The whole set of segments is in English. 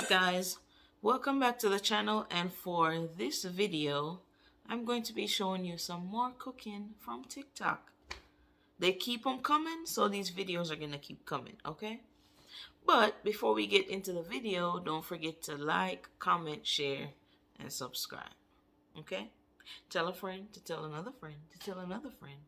Guys, welcome back to the channel, and for this video I'm going to be showing you some more cooking from TikTok. They keep them coming, so these videos are going to keep coming, okay? But before we get into the video, don't forget to like, comment, share, and subscribe, okay? Tell a friend to tell another friend to tell another friend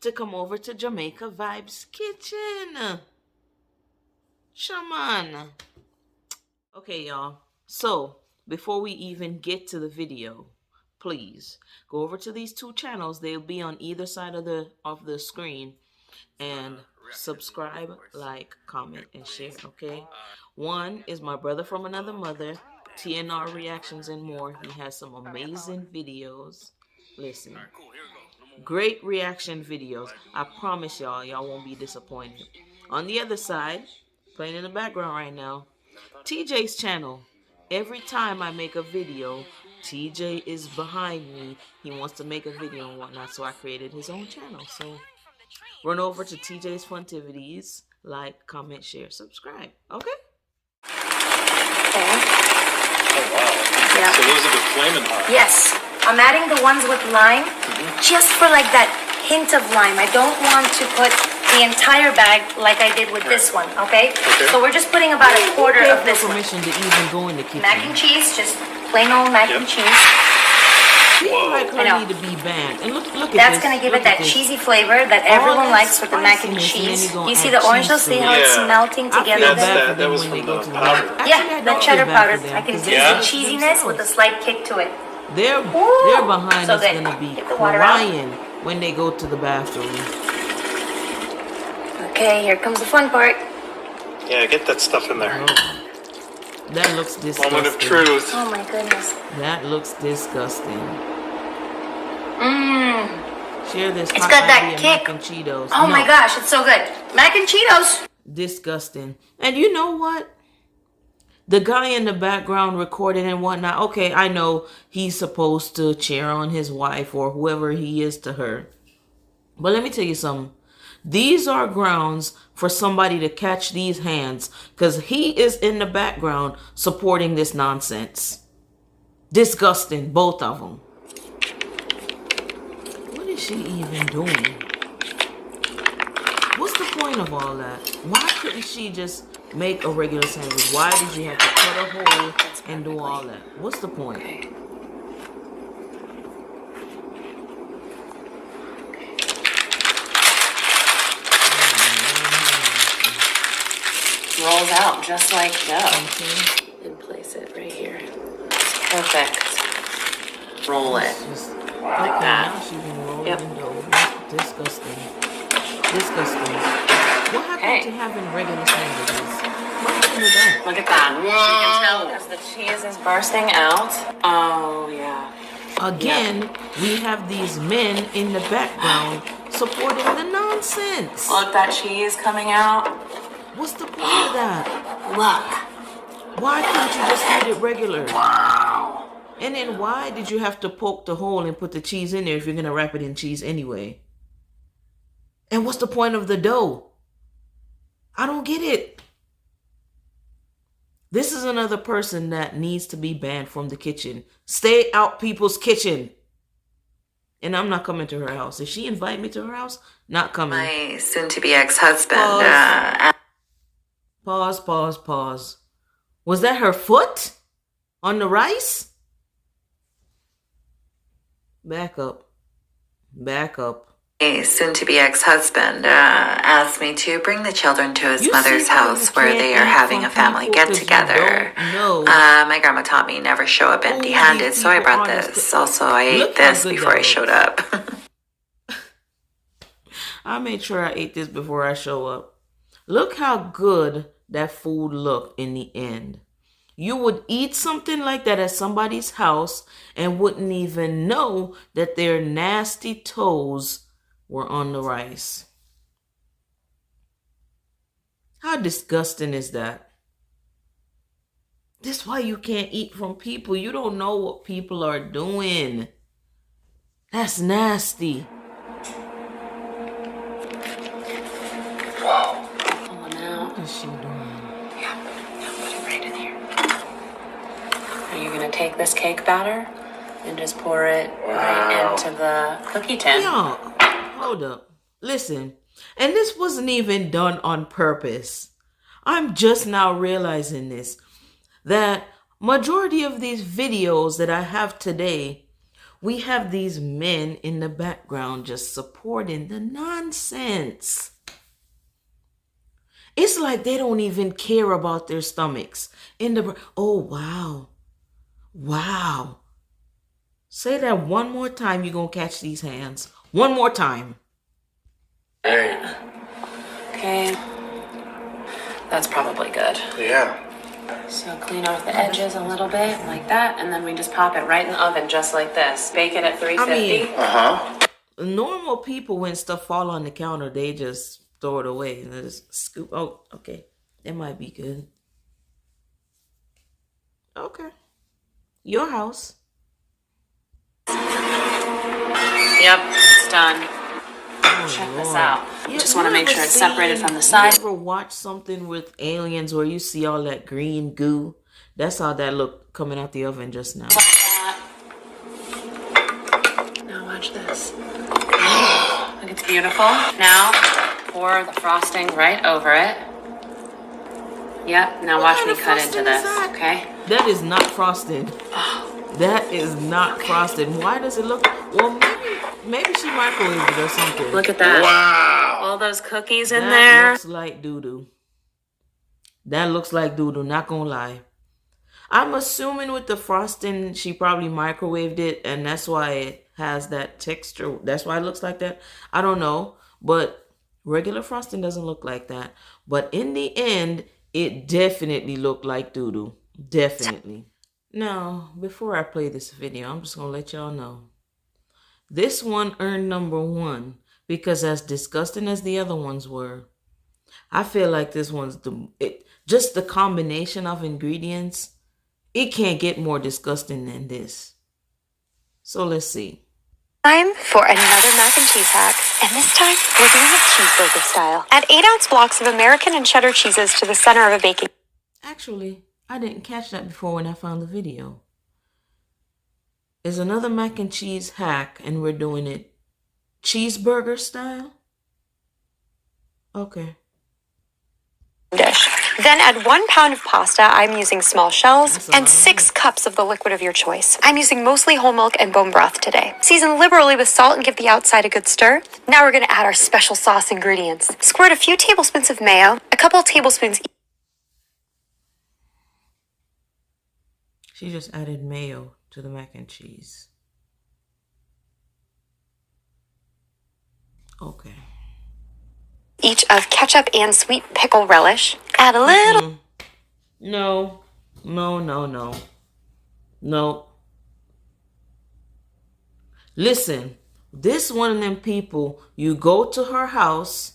to come over to Jamaica Vibes Kitchen. Shaman. Okay, y'all. So, before we even get to the video, please go over to these two channels. They'll be on either side of the screen, and subscribe, like, comment, and share, okay? One is my brother from another mother, TNR Reactions and More. He has some amazing videos. Listen, great reaction videos. I promise y'all won't be disappointed. On the other side, playing in the background right now, TJs Channel. Every time I make a video, TJ is behind me. He wants to make a video and whatnot, so I created his own channel. So run over to TJ's Funtivities, like, comment, share, subscribe. Okay? Okay. Oh, wow. Yeah. So those are the flaming hot. Yes. I'm adding the ones with lime just for like that hint of lime. I don't want to put the entire bag like I did with this one, okay? So we're just putting about a quarter of this one. Permission to even go in the kitchen. Mac and cheese, just plain old mac and cheese. People like her I know. need to be banned. And look at That's this. gonna give it Look at that this. cheesy flavor that All everyone that likes with the mac and spiciness, and then cheese. you're gonna You see add the orange, cheese see to how it. it's melting I feel together bad there? for them That was when they from go the to the powder. Actually, I Yeah, the don't cheddar feel bad powder. for them, I can 'cause taste they the do it cheesiness with a themselves. slight kick to it. Their Woo! behind So is good. gonna be Get the water out. crying when they go to the bathroom. Okay, here comes the fun part. Yeah, get that stuff in there. That looks disgusting. Moment of truth. Oh my goodness. That looks disgusting. Mmm. Share this. It's hot got that idea, kick. Mac and Cheetos. Oh my No. gosh, it's so good. Mac and Cheetos. Disgusting. And you know what? The guy in the background recorded and whatnot. Okay, I know he's supposed to cheer on his wife or whoever he is to her. But let me tell you something. These are grounds for somebody to catch these hands, because he is in the background supporting this nonsense. Disgusting, both of them. What is she even doing? What's the point of all that? Why couldn't she just make a regular sandwich? Why did you have to cut a hole and do all that? What's the point? Okay. Rolls out just like dough. And place it right here. Perfect. Roll it. Just, Like okay, that. now she can roll Yep. in dough. Disgusting. Disgusting. What happened Okay. to having regular sandwiches? What happened to that? Look at that. You can tell because the cheese is bursting out. Oh, yeah. Again, we have these men in the background supporting the nonsense. Look, that cheese coming out. What's the point of that? Look. Why couldn't you just eat it regular? Wow. And then why did you have to poke the hole and put the cheese in there if you're going to wrap it in cheese anyway? And what's the point of the dough? I don't get it. This is another person that needs to be banned from the kitchen. Stay out people's kitchen. And I'm not coming to her house. If she invite me to her house, not coming. My soon-to-be ex-husband. Pause. Was that her foot on the rice? Back up. My soon-to-be ex-husband asked me to bring the children to his mother's house where they are having a family get-together. No. My grandma taught me never show up empty-handed, so I brought this. Also, I ate this before I showed up. I made sure I ate this before I show up. Look how good that food looked in the end. You would eat something like that at somebody's house and wouldn't even know that their nasty toes were on the rice. How disgusting is that? This is why you can't eat from people. You don't know what people are doing. That's nasty. Pulling out. What is she doing? Yeah, put it right in here. take this cake batter and just pour it right into the cookie tin. Y'all, hold up. Listen, and this wasn't even done on purpose. I'm just now realizing this, that majority of these videos that I have today, we have these men in the background just supporting the nonsense. It's like they don't even care about their stomachs. Oh, wow. Wow. Say that one more time, you're going to catch these hands. One more time. Hey. Okay. That's probably good. Yeah. So clean off the edges a little bit, like that, and then we just pop it right in the oven just like this. Bake it at 350. Normal people, when stuff fall on the counter, they just throw it away and they just scoop. Oh, okay. That might be good. Okay. Your house. Yep, it's done. Check this out. Just want to make sure it's separated from the side. You ever watch something with aliens where you see all that green goo? That's how that looked coming out the oven just now. Now watch this. Look, it's beautiful. Now pour the frosting right over it. Yep, now watch me cut into this, okay? That is not frosting. That is not frosting. Why does it look... Well, maybe she microwaved it or something. Look at that. Wow. All those cookies in That there. looks like doo-doo. That looks like doo-doo, not gonna lie. I'm assuming with the frosting, she probably microwaved it, and that's why it has that texture. That's why it looks like that. I don't know, but regular frosting doesn't look like that. But in the end, it definitely looked like doo-doo. Definitely. Now, before I play this video, I'm just gonna let y'all know. This one earned number 1 because as disgusting as the other ones were, I feel like this one's just the combination of ingredients. It can't get more disgusting than this. So let's see. Time for another mac and cheese hack, and this time we're doing it cheeseburger style. Add 8-ounce blocks of American and cheddar cheeses to the center of a baking. Actually, I didn't catch that before when I found the video. It's another mac and cheese hack, and we're doing it cheeseburger style? Okay. Dish. Then add 1 pound of pasta. I'm using small shells, and 6 cups of the liquid of your choice. I'm using mostly whole milk and bone broth today. Season liberally with salt and give the outside a good stir. Now we're going to add our special sauce ingredients. Squirt a few tablespoons of mayo, a couple tablespoons. She just added mayo to the mac and cheese. Okay. Each of ketchup and sweet pickle relish. Add a little. No. Listen, this one of them people, you go to her house,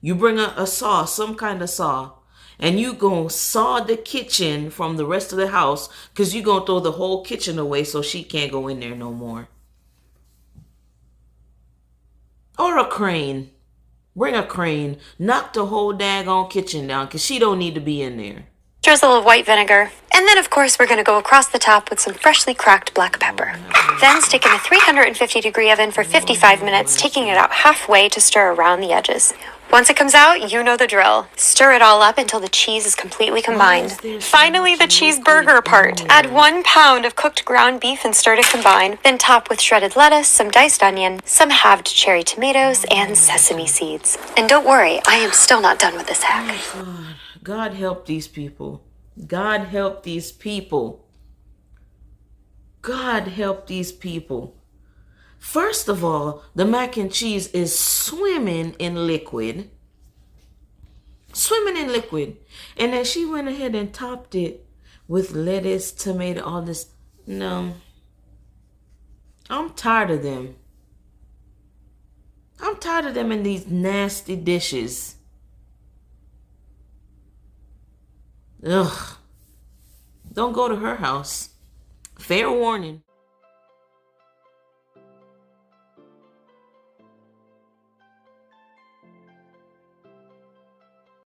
you bring a saw, some kind of saw, and you gonna saw the kitchen from the rest of the house because you gonna throw the whole kitchen away so she can't go in there no more. Or a crane. Bring a crane. Knock the whole daggone kitchen down because she don't need to be in there. Drizzle of white vinegar. And then, of course, we're going to go across the top with some freshly cracked black pepper. Then stick in a 350-degree oven for 55 minutes, taking it out halfway to stir around the edges. Once it comes out, you know the drill. Stir it all up until the cheese is completely combined. Finally, the cheeseburger part. Add 1 pound of cooked ground beef and stir to combine. Then top with shredded lettuce, some diced onion, some halved cherry tomatoes, and sesame seeds. And don't worry, I am still not done with this hack. God help these people. God help these people. God help these people. First of all, the mac and cheese is swimming in liquid. Swimming in liquid. And then she went ahead and topped it with lettuce, tomato, all this. No. I'm tired of them. I'm tired of them in these nasty dishes. Ugh. Don't go to her house. Fair warning.